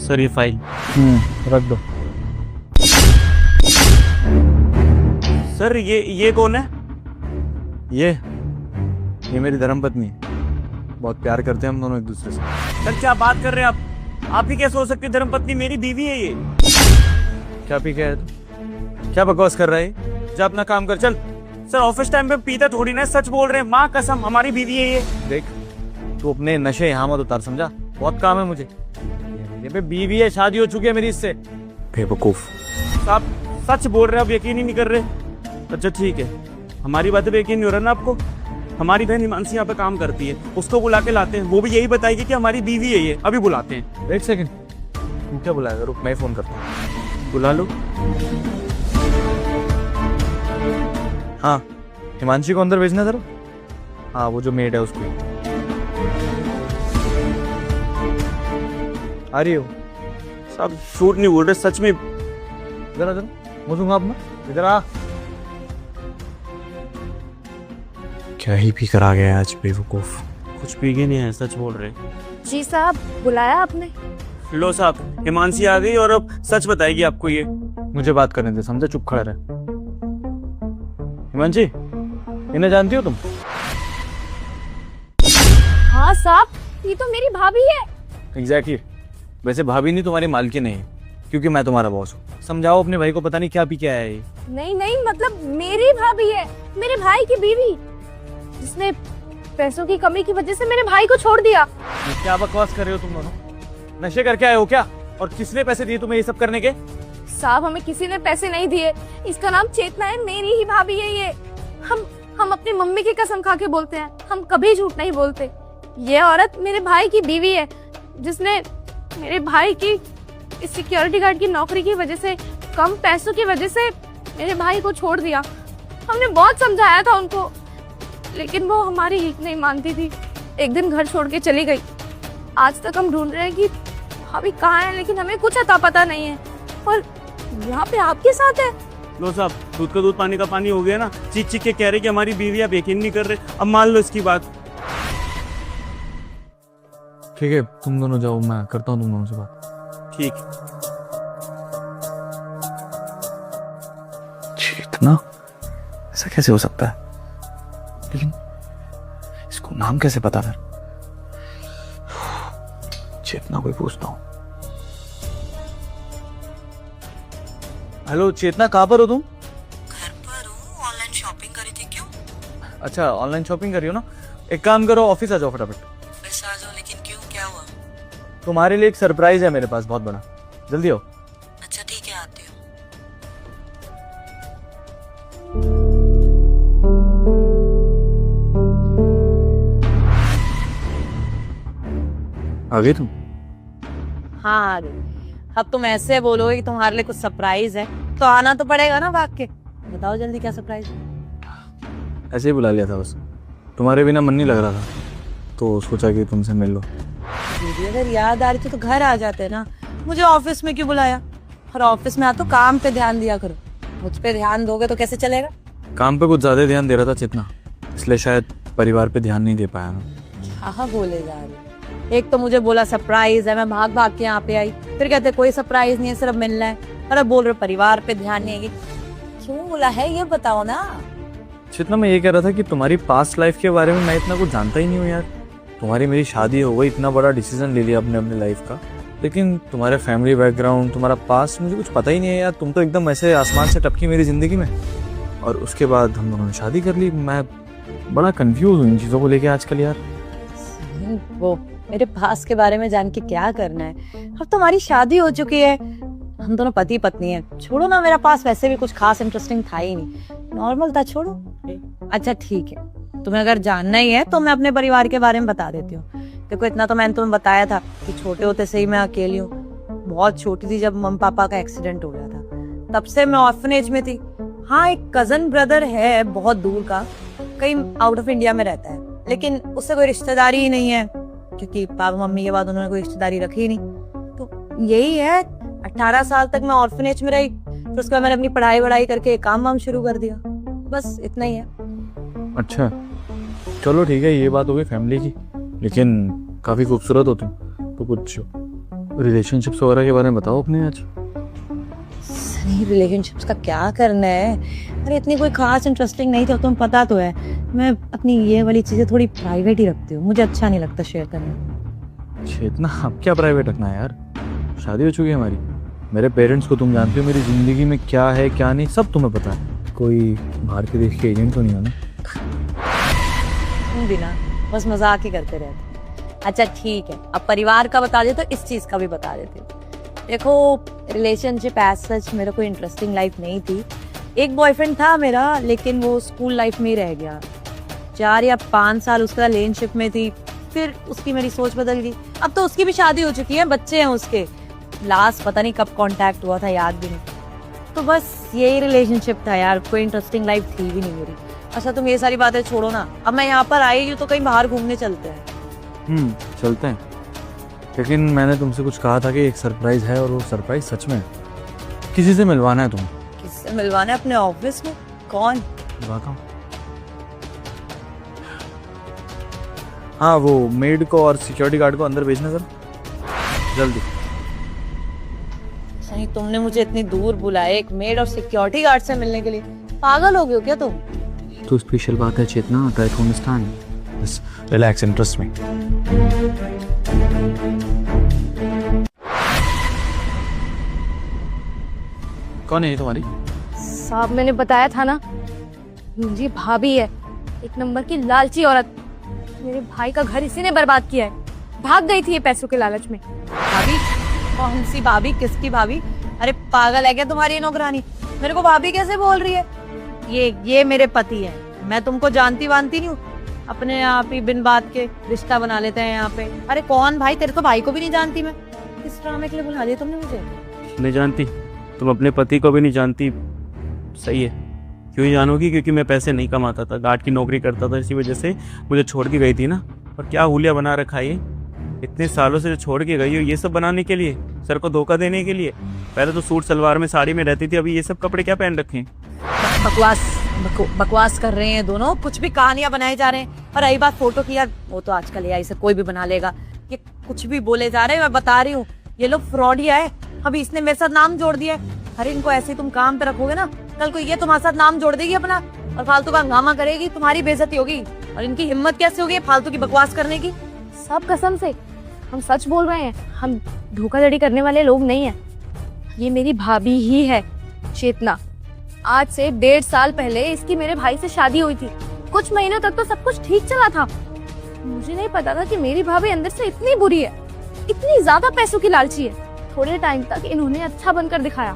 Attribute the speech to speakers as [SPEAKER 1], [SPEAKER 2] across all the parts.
[SPEAKER 1] Sir ये file
[SPEAKER 2] रख दो।
[SPEAKER 1] सर ये कौन है?
[SPEAKER 2] ये मेरी धर्मपत्नी है। बहुत प्यार करते हैं हम दोनों एक दूसरे से।
[SPEAKER 1] सर क्या बात कर रहे हैं आप ही कैसे हो सकती है? धर्मपत्नी मेरी बीवी है ये।
[SPEAKER 2] क्या पी के है तू? क्या बकवास कर रहा है? जा अपना काम कर, चल।
[SPEAKER 1] सर ऑफिस टाइम पे पीता थोड़ी ना, सच बोल रहे हैं, माँ कसम हमारी बीवी है ये।
[SPEAKER 2] देख, तू अपने नशे यहाँ मत उतार, समझा? बहुत काम है मुझे। ये पे बीवी है, शादी हो चुकी है मेरी इससे। बेवकूफ।
[SPEAKER 1] आप सच बोल रहे हैं, आप यकीन ही नहीं कर रहे। अच्छा ठीक है, हमारी बातें पे यकीन नहीं हो रहा ना आपको? हमारी बहन हिमांशी यहाँ पे काम करती है, उसको बुला के लाते हैं, वो भी यही बताएगी कि हमारी बीवी है ये। अभी बुलाते हैं।
[SPEAKER 2] एक सेकंड, तू क्या बुलाएगा? रुक, मैं फोन करता हूँ।
[SPEAKER 1] बुला लो।
[SPEAKER 2] हाँ, हिमांशी को अंदर भेजना जरा। हाँ, वो जो मेड है उसको। आ रही हो?
[SPEAKER 1] साहब झूठ नहीं बोल रहे, सच में।
[SPEAKER 2] जरा मुझूंगा अपना, इधर आ। क्या ही पी कर आ गया आज बेवकूफ।
[SPEAKER 1] कुछ पी के नहीं है, सच बोल रहे।
[SPEAKER 3] जी साहब, बुलाया आपने?
[SPEAKER 1] लो साहब, हिमांशी आ गई और अब सच बताएगी आपको ये।
[SPEAKER 2] मुझे बात करने दे, समझा? चुप खड़ा रहे। हिमांशी, इन्हें जानती हो तुम?
[SPEAKER 3] हाँ साहब, ये तो मेरी भाभी है।
[SPEAKER 2] एग्जैक्टली। वैसे भाभी नहीं, तुम्हारी मालकिन नहीं है, क्योंकि मैं तुम्हारा बॉस हूँ। समझाओ अपने भाई को, पता नहीं क्या पी के आया है ये।
[SPEAKER 3] नहीं नहीं, मतलब मेरी भाभी है, मेरे भाई की बीवी, जिसने पैसों की कमी की वजह से मेरे भाई को छोड़ दिया।
[SPEAKER 2] ये क्या बकवास कर रहे हो तुम दोनों? नशे करके आए हो क्या? और किसने पैसे दिए तुम्हें ये सब करने के?
[SPEAKER 3] साहब, हमें किसी ने पैसे नहीं दिए। इसका नाम चेतना है, मेरी ही भाभी है ये। हम अपनी मम्मी की कसम खा के बोलते हैं, हम कभी झूठ नहीं बोलते। ये औरत मेरे भाई की बीवी है, जिसने मेरे भाई की इस सिक्योरिटी गार्ड की नौकरी की वजह से, कम पैसों की वजह से मेरे भाई को छोड़ दिया। हमने बहुत समझाया था उनको, लेकिन वो हमारी हित नहीं मानती थी। एक दिन घर छोड़ के चली गई। आज तक हम ढूंढ रहे हैं कि भाभी कहाँ है, लेकिन हमें कुछ अता पता नहीं है। और यहाँ पे आपके साथ है।
[SPEAKER 1] लो साहब, दूध का दूध पानी का पानी हो गया ना। चीख चीख के कह रहे कि हमारी बीवी, आप यकीन नहीं कर रहे। अब मान लो इसकी बात।
[SPEAKER 2] ठीक है, तुम दोनों जाओ, मैं करता हूँ तुम दोनों से बात।
[SPEAKER 1] ठीक।
[SPEAKER 2] चेतना? ऐसा कैसे हो सकता है? लेकिन इसको नाम कैसे पता फिर? चेतना को ही पूछता हूँ। हेलो चेतना, कहाँ पर हो तुम?
[SPEAKER 4] घर पर हूँ, ऑनलाइन शॉपिंग करी थी। क्यों?
[SPEAKER 2] अच्छा, ऑनलाइन शॉपिंग कर रही हो ना? एक काम करो, ऑफिस आ जाओ फटाफट।
[SPEAKER 4] ऑफिस आ जाओ, लेकिन क्यों, क्या हुआ?
[SPEAKER 2] तुम्हारे लिए एक सरप्राइज है मेरे पास, बहुत बड़ा। जल्दी आओ।
[SPEAKER 4] अच्छा ठीक है, आती हूँ।
[SPEAKER 2] आ गई तुम?
[SPEAKER 4] हाँ आ गई। अब तुम ऐसे बोलोगे कि तुम्हारे लिए कुछ सरप्राइज है, तो आना तो पड़ेगा ना भाग के। बताओ जल्दी, क्या सरप्राइज है?
[SPEAKER 2] ऐसे ही बुला लिया था बस। तुम्हारे बिना मन नहीं लग रहा था, तो सोचा कि तुमसे मिल लो।
[SPEAKER 4] दीदी अगर याद आ रही थी तो घर आ जाते ना। मुझे ऑफिस में क्यों बुलाया? और ऑफिस में आ तो काम पे ध्यान दिया करो। मुझ पे ध्यान दोगे तो कैसे चलेगा?
[SPEAKER 2] काम पे कुछ ज्यादा ध्यान दे रहा था चेतना, इसलिए शायद परिवार पे ध्यान नहीं दे पाया ना।
[SPEAKER 4] क्या बोले जा रही? एक तो मुझे बोला सरप्राइज है, मैं भाग भाग के यहाँ पे आई। फिर कहते कोई सरप्राइज नहीं है, सिर्फ मिलना है। और अब बोल रहे परिवार पे ध्यान नहीं है। क्यों बोला है ये बताओ ना।
[SPEAKER 2] चेतना, मैं ये कह रहा था कि तुम्हारी पास्ट लाइफ के बारे में मैं इतना कुछ जानता ही नहीं हूँ यार। तुम्हारी मेरी शादी हो गई, इतना बड़ा डिसीजन ले लिया अपने अपने लाइफ का, लेकिन तुम्हारे फैमिली बैकग्राउंड, तुम्हारा पास्ट मुझे कुछ पता ही नहीं है यार। तुम तो एकदम ऐसे आसमान से टपकी मेरी जिंदगी में, और उसके बाद हम दोनों ने शादी कर ली। मैं बड़ा कंफ्यूज हूँ इन चीज़ों को लेके आजकल यार।
[SPEAKER 4] वो मेरे पास के बारे में जान के क्या करना है? अब तुम्हारी शादी हो चुकी है, हम दोनों पति पत्नी हैं। छोड़ो ना, मेरा पास वैसे भी कुछ खास इंटरेस्टिंग था ही नहीं, नॉर्मल था। छोड़ो। अच्छा ठीक है, तुम्हें अगर जानना ही है तो मैं अपने परिवार के बारे में बता देती हूँ। देखो इतना तो मैंने तुम्हें बताया था कि छोटे होते से ही मैं अकेली हूँ। बहुत छोटी थी जब मम्मी पापा का एक्सीडेंट हो गया था, तब से मैं ऑर्फनेज में थी। हाँ, एक कजन ब्रदर है बहुत दूर का, कहीं आउट ऑफ इंडिया में रहता है, लेकिन उससे कोई रिश्तेदारी ही नहीं है, क्योंकि पापा मम्मी के बाद उन्होंने कोई रिश्तेदारी रखी ही नहीं। तो यही है, 18 साल तक मैं ऑर्फनेज में रही। फिर उसके बाद मैंने अपनी पढ़ाई करके काम वाम शुरू कर दिया। बस इतना ही है।
[SPEAKER 2] अच्छा चलो ठीक है, ये बात हो गई फैमिली की, लेकिन काफी खूबसूरत हो तुम। तो कुछ रिलेशनशिप्स वगैरह के बारे में बताओ अपने आज।
[SPEAKER 4] सनी रिलेशनशिप्स का क्या करना है? अरे इतनी कोई खास इंटरेस्टिंग नहीं थी, तुम्हें पता तो है मैं अपनी ये वाली चीजें थोड़ी प्राइवेट ही रखती हूँ, मुझे अच्छा नहीं लगता शेयर करना।
[SPEAKER 2] चेतना, अब क्या प्राइवेट रखना है यार, शादी हो चुकी है हमारी। मेरे पेरेंट्स को तुम जानते हो, मेरी ज़िंदगी में क्या है क्या नहीं सब तुम्हें पता है। कोई बाहर के देश के एजेंट तो नहीं हो ना?
[SPEAKER 4] तुम भी ना बस मजाक ही करते रहते। अच्छा ठीक है, अब परिवार का बता दे तो इस चीज का भी बता देती हूँ। देखो रिलेशनशिप एज सच मेरा कोई इंटरेस्टिंग लाइफ नहीं थी। एक बॉयफ्रेंड था मेरा, लेकिन वो स्कूल लाइफ में ही रह गया। 4 या 5 साल उसका रिलेशनशिप में थी, फिर उसकी मेरी सोच बदल गई। अब तो उसकी भी शादी हो चुकी है, बच्चे हैं उसके। लास्ट पता नहीं कब कांटेक्ट हुआ था, याद भी नहीं। तो बस यही रिलेशनशिप था यार, कोई इंटरेस्टिंग लाइफ थी भी नहीं मेरी। अच्छा तुम ये सारी बातें छोड़ो ना, अब मैं यहाँ पर आई हूँ तो कहीं बाहर घूमने चलते हैं।
[SPEAKER 2] चलते हैं, लेकिन मैंने तुमसे कुछ कहा था कि एक सरप्राइज है, और वो सरप्राइज सच में है। किसी से मिलवाना है तुम्हें।
[SPEAKER 4] किससे मिलवाना है? अपने ऑफिस में? कौन?
[SPEAKER 2] मिलवाता हूँ। हाँ, वो मेड को और सिक्योरिटी गार्ड को अंदर भेजना सर, जल्दी।
[SPEAKER 4] सही तुमने मुझे इतनी दूर बुलाया एक मेड और सिक्योरिटी गार्ड से मिलने के लिए? पागल हो गए हो क्या तुम?
[SPEAKER 1] तो स्पेशल बात है Chetna, try to understand.
[SPEAKER 2] Relax, interest में। कौन है ये तुम्हारी?
[SPEAKER 3] साहब मैंने बताया था ना, मेरी भाभी है, एक नंबर की लालची औरत। मेरे भाई का घर इसी ने बर्बाद किया है। भाग गई थी ये पैसों के लालच में।
[SPEAKER 4] भाभी? कौन सी भाभी? किसकी भाभी? अरे पागल है क्या तुम्हारी ये नौकरानी? मेरे को भाभी कैसे बोल रही है? ये मेरे पति है, मैं तुमको जानती वानती नहीं हूँ। अपने आप ही बिन बात के रिश्ता बना लेते हैं यहाँ पे। अरे कौन भाई? तेरे तो भाई को भी नहीं जानती मैं। किस ड्रामे के लिए बुला लिया तुमने मुझे?
[SPEAKER 1] नहीं जानती? तुम अपने पति को भी नहीं जानती? सही है, क्यों ही जानोगी? क्योंकि मैं पैसे नहीं कमाता था, गार्ड की नौकरी करता था, इसी वजह से मुझे छोड़ के गई थी ना। और क्या हुलिया बना रखा है ये, इतने सालों से जो छोड़ के गई हो, ये सब बनाने के लिए, सर को धोखा देने के लिए। पहले तो सूट सलवार में साड़ी में रहती थी, अभी ये सब कपड़े क्या पहन रखे हैं?
[SPEAKER 4] बकवास कर रहे हैं दोनों, कुछ भी कहानियां बनाए जा रहे हैं। और रही बात फोटो की, यार वो तो आजकल एआई से कोई भी बना लेगा। ये कुछ भी बोले जा रहे हैं, मैं बता रही हूँ ये लोग फ्रॉडिया है। अभी इसने मेरे साथ नाम जोड़ दिया है। अरे इनको ऐसे ही तुम काम पे रखोगे ना, कल को ये तुम्हारे साथ नाम जोड़ देगी अपना और फालतू का हंगामा करेगी, तुम्हारी बेइज्जती होगी। और इनकी हिम्मत कैसे होगी फालतू की बकवास करने की?
[SPEAKER 3] सब कसम से हम सच बोल रहे हैं, हम धोखाधड़ी करने वाले लोग नहीं हैं। ये मेरी भाभी ही है चेतना। आज से 1.5 साल पहले इसकी मेरे भाई से शादी हुई थी। कुछ महीनों तक तो सब कुछ ठीक चला था। मुझे नहीं पता था कि मेरी भाभी अंदर से इतनी बुरी है, इतनी ज्यादा पैसों की लालची है। थोड़े टाइम तक इन्होंने अच्छा बनकर दिखाया,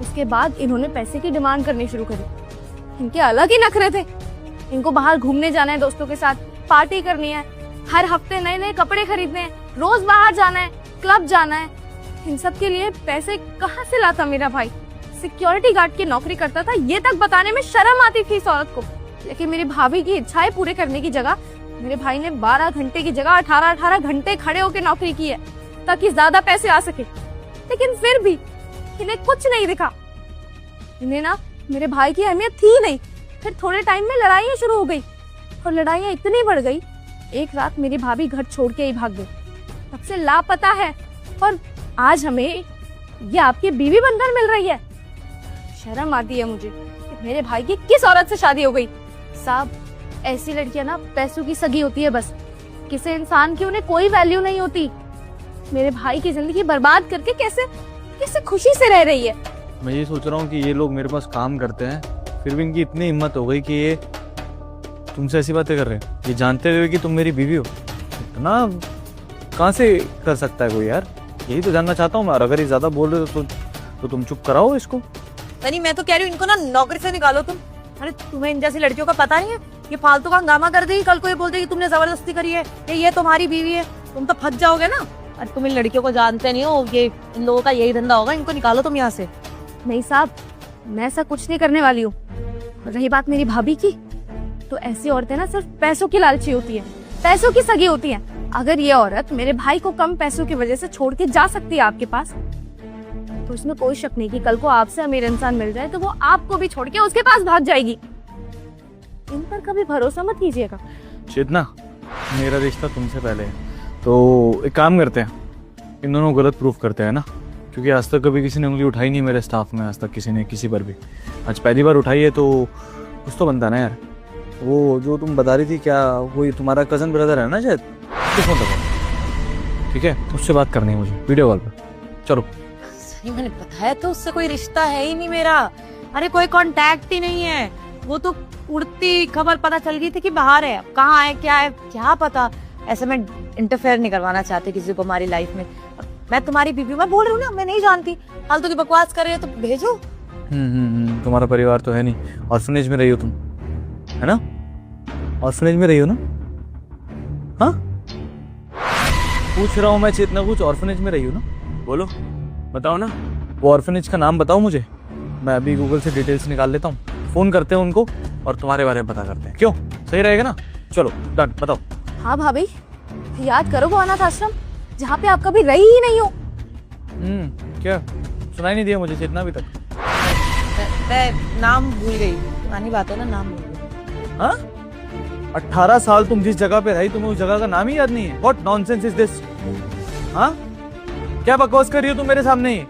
[SPEAKER 3] उसके बाद इन्होंने पैसे की डिमांड करनी शुरू करी। इनके अलग ही नखरे थे। इनको बाहर घूमने जाना है, दोस्तों के साथ पार्टी करनी है, हर हफ्ते नए नए कपड़े खरीदने हैं, रोज बाहर जाना है, क्लब जाना है। इन सब के लिए पैसे कहाँ से लाता मेरा भाई? सिक्योरिटी गार्ड की नौकरी करता था, ये तक बताने में शर्म आती थी इस औरत को। लेकिन मेरी भाभी की इच्छाएं पूरे करने की जगह मेरे भाई ने 12 घंटे की जगह 18 घंटे खड़े होकर नौकरी की है, ताकि ज्यादा पैसे आ सके। लेकिन फिर भी इन्हें कुछ नहीं दिखा। इन्हें ना मेरे भाई की अहमियत थी नहीं। फिर थोड़े टाइम में लड़ाइयाँ शुरू हो गई, और लड़ाइयाँ इतनी बढ़ गई, एक रात मेरी भाभी घर छोड़ के ही भाग गई। तब से लापता है, और आज हमें ये आपकी बीवी बनकर मिल रही है। शर्म आती है मुझे कि मेरे भाई की किस औरत से शादी हो गई। साहब ऐसी लड़कियां ना पैसों की सगी होती है बस, किसी इंसान की उन्हें कोई वैल्यू नहीं होती। मेरे भाई की जिंदगी बर्बाद करके कैसे कैसे खुशी से रह रही है।
[SPEAKER 2] मैं ये सोच रहा हूँ कि ये लोग मेरे पास काम करते हैं, फिर भी इनकी इतनी हिम्मत हो गई कि ये तुमसे ऐसी बातें कर रहे हैं, ये जानते हुए कि तुम मेरी बीवी हो। इतना कहाँ से कर सकता है कोई यार? यही तो जानना चाहता हूँ मैं। और अगर ये ज्यादा बोल रहे हो तो तुम चुप कराओ इसको।
[SPEAKER 4] नहीं मैं तो कह रही हूँ इनको ना नौकरी से निकालो तुम। अरे तुम्हें इन जैसी लड़कियों का पता नहीं है, ये फालतू का हंगामा कर देगी, कल को ये बोल देगी तुमने जबरदस्ती करी है, ये तुम्हारी बीवी है, तुम तो फंस जाओगे ना। अरे तुम इन लड़कियों को जानते नहीं हो, ये इन लोगों का यही धंधा होगा, इनको निकालो तुम यहाँ से।
[SPEAKER 3] नहीं साहब, मैं ऐसा कुछ नहीं करने वाली हूँ। रही बात मेरी भाभी की, तो ऐसी औरतें ना सिर्फ पैसों की लालची होती है, पैसों की सगी होती है। अगर ये औरत मेरे भाई को कम पैसों की वजह से छोड़ के जा सकती है आपके पास, तो इसमें कोई शक नहीं कि कल को आपसे अमीर इंसान मिल जाए तो वो आपको भी छोड़ के उसके पास भाग जाएगी। इन पर कभी भरोसा मत कीजिएगा।
[SPEAKER 2] चेतना, मेरा रिश्ता तुमसे पहले है, तो एक काम करते हैं, इन दोनों गलत प्रूफ करते हैं ना, क्योंकि आज तक कभी किसी ने उंगली उठाई नहीं मेरे स्टाफ में, आज तक किसी ने किसी पर भी। आज पहली बार उठाई है तो कुछ तो बनता है ना यार। वो जो तुम बता रही थी, क्या वो तुम्हारा कजन ब्रदर है ना शायद, उसको फोन लगाओ, ठीक है? उससे बात करनी है मुझे वीडियो कॉल पर। चलो।
[SPEAKER 4] सही मैंने बताया तो, उससे कोई रिश्ता है ही नहीं मेरा। अरे कोई कांटेक्ट ही नहीं है। वो तो उड़ती खबर पता चल गई थी कि बाहर है, कहाँ है क्या पता। ऐसे में इंटरफेयर नहीं करवाना चाहते किसी को हमारी लाइफ में। मैं तुम्हारी बीवी, मैं बोल रही हूँ ना, मैं नहीं जानती। फालतू की बकवास कर रहे हो तो भेजो।
[SPEAKER 2] तुम्हारा परिवार तो है नहीं, ऑर्फनेज में रही हो तुम, है ना? ऑर्फनेज में रही हो ना? हाँ, पूछ रहा हूँ मैं चेतना, कुछ ऑर्फनेज में रही हो ना?
[SPEAKER 1] बोलो, बताओ ना।
[SPEAKER 2] वो ऑर्फनेज का नाम बताओ मुझे, मैं अभी गूगल से डिटेल्स निकाल लेता हूँ। फोन करते हैं उनको और तुम्हारे बारे में पता करते हैं, क्यों? सही रहेगा ना? चलो डन, बताओ।
[SPEAKER 3] हाँ भाभी, याद करो वो अनाथ आश्रम जहाँ पे आप कभी रही ही नहीं हो।
[SPEAKER 2] क्या सुनाई नहीं दिया मुझे चेतना अभी तक?
[SPEAKER 4] मैं नाम भूल गई, पुरानी बात है ना, नाम भूल गई।
[SPEAKER 2] हाँ, 18 साल तुम जिस जगह पे रही, तुम्हें उस जगह का नाम ही याद नहीं है? What nonsense is this? हाँ, क्या बकवास कर रही हो तुम मेरे सामने ही?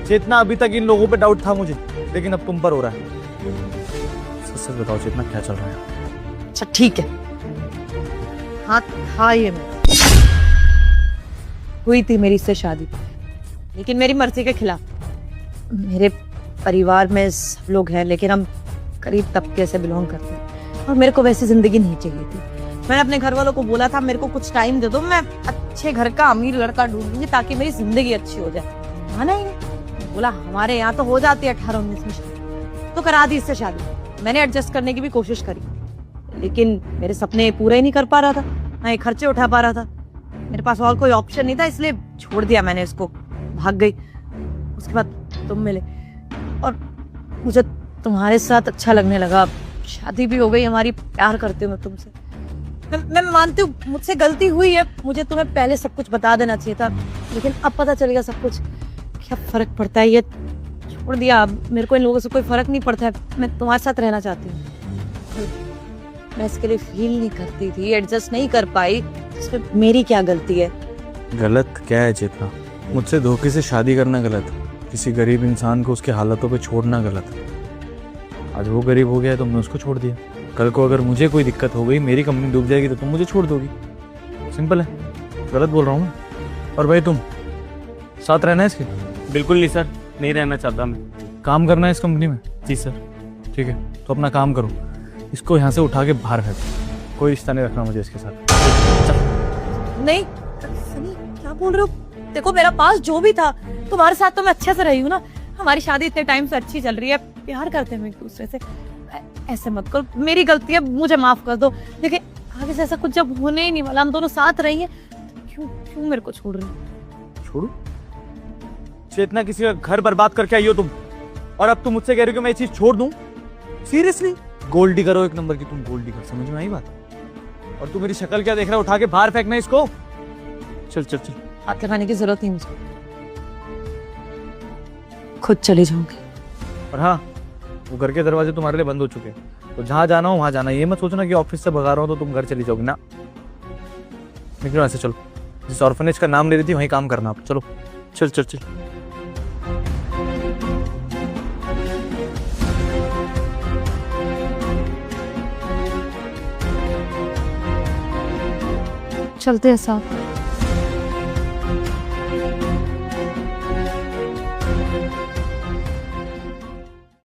[SPEAKER 2] चेतना, अभी तक इन लोगों पे डाउट था मुझे, लेकिन अब तुम पर हो रहा है। सच सच बताओ चेतना, क्या चल रहा है?
[SPEAKER 4] अच्छा ठीक है, हाँ था ये मैं, हुई थी मेरी इससे शादी, लेकिन मेरी मर्जी के खिलाफ। मेरे परिवार में सब लोग हैं, लेकिन हम गरीब तबके से बिलोंग करते हैं और मेरे को वैसी जिंदगी नहीं चाहिए थी। मैंने अपने घर वालों को बोला था मेरे को कुछ टाइम दे दो, मैं अच्छे घर का अमीर लड़का ढूंढूंगी ताकि मेरी जिंदगी अच्छी हो जाए। माना ही नहीं, बोला हमारे यहाँ तो हो जाती है 18-19 में शादी, तो करा दी इससे शादी। मैंने एडजस्ट करने की भी कोशिश करी, लेकिन मेरे सपने पूरे ही नहीं कर पा रहा था, ना ये खर्चे उठा पा रहा था। मेरे पास और कोई ऑप्शन नहीं था, इसलिए छोड़ दिया मैंने इसको, भाग गई। उसके बाद तुम मिले और मुझे तुम्हारे साथ अच्छा लगने लगा, शादी भी हो गई हमारी, प्यार करती हूँ मैं तुमसे। मैं मानती हूँ मुझसे गलती हुई है, मुझे तुम्हें पहले सब कुछ बता देना चाहिए था, लेकिन अब पता चलेगा सब कुछ। क्या फर्क पड़ता है, ये छोड़ दिया। मेरे को इन लोगों से कोई फर्क नहीं पड़ता है, मैं तुम्हारे साथ रहना चाहती हूँ। मैं इसके लिए फील नहीं करती थी, एडजस्ट नहीं कर पाई, इसमें मेरी क्या गलती है?
[SPEAKER 2] गलत क्या है चेतना? मुझसे धोखे से शादी करना गलत, किसी गरीब इंसान को उसके हालातों पे छोड़ना गलत। आज वो गरीब हो गया है तो मैं उसको छोड़ दिया, कल को अगर मुझे कोई दिक्कत हो गई, मेरी कंपनी डूब जाएगी तो तुम मुझे छोड़ दोगी। सिंपल है, गलत बोल रहा हूँ मैं? और भाई तुम साथ रहना है इसके?
[SPEAKER 1] बिल्कुल नहीं सर, नहीं रहना चाहता मैं।
[SPEAKER 2] काम करना है इस कंपनी में?
[SPEAKER 1] जी सर।
[SPEAKER 2] ठीक है, तो अपना काम करो, इसको यहाँ से उठा के बाहर फेंको, कोई रिश्ता नहीं रखना मुझे इसके साथ।
[SPEAKER 4] नहीं सनी, क्या बोल रहे हो? देखो मेरा पास जो भी था, तुम्हारे साथ तो मैं अच्छे से रही हूँ ना, हमारी शादी इतने टाइम से अच्छी चल रही है, प्यार करते हैं एक दूसरे से। ऐसे मत करो, मेरी गलती है, मुझे माफ कर दो, लेकिन आगे से ऐसा कुछ जब होने ही नहीं वाला, हम दोनों साथ रही हैं, तो क्यों मेरे को छोड़ रही हो?
[SPEAKER 2] छोड़ू?
[SPEAKER 1] चेतना, किसी का घर बर्बाद करके आई हो तुम, और अब तुम मुझसे कह रहे हो कि मैं ये चीज छोड़ दूं? सीरियसली?
[SPEAKER 2] गोल्डी करो एक नंबर की तुम, गोल्डी कर, समझ में आई बात?
[SPEAKER 1] और तू मेरी शक्ल क्या देख रहा है? उठा के बाहर फेंकना इसको। चल चल चल।
[SPEAKER 4] हाथ लगाने की जरूरत नहीं मुझे, खुद चली जाऊंगी।
[SPEAKER 2] और हाँ, वो घर के दरवाजे तुम्हारे लिए बंद हो चुके हैं, तो जहाँ जाना हो वहाँ जाना। ये मत सोचना कि ऑफिस से भगा रहा हो तो तुम घर चली जाओगी ना। निकलो ऐसे, चलो। जिस ऑर्फनेज का नाम ले रही थी वहीं काम करना आप, चलो।
[SPEAKER 1] चल चल चल।
[SPEAKER 3] चलते हैं साथ।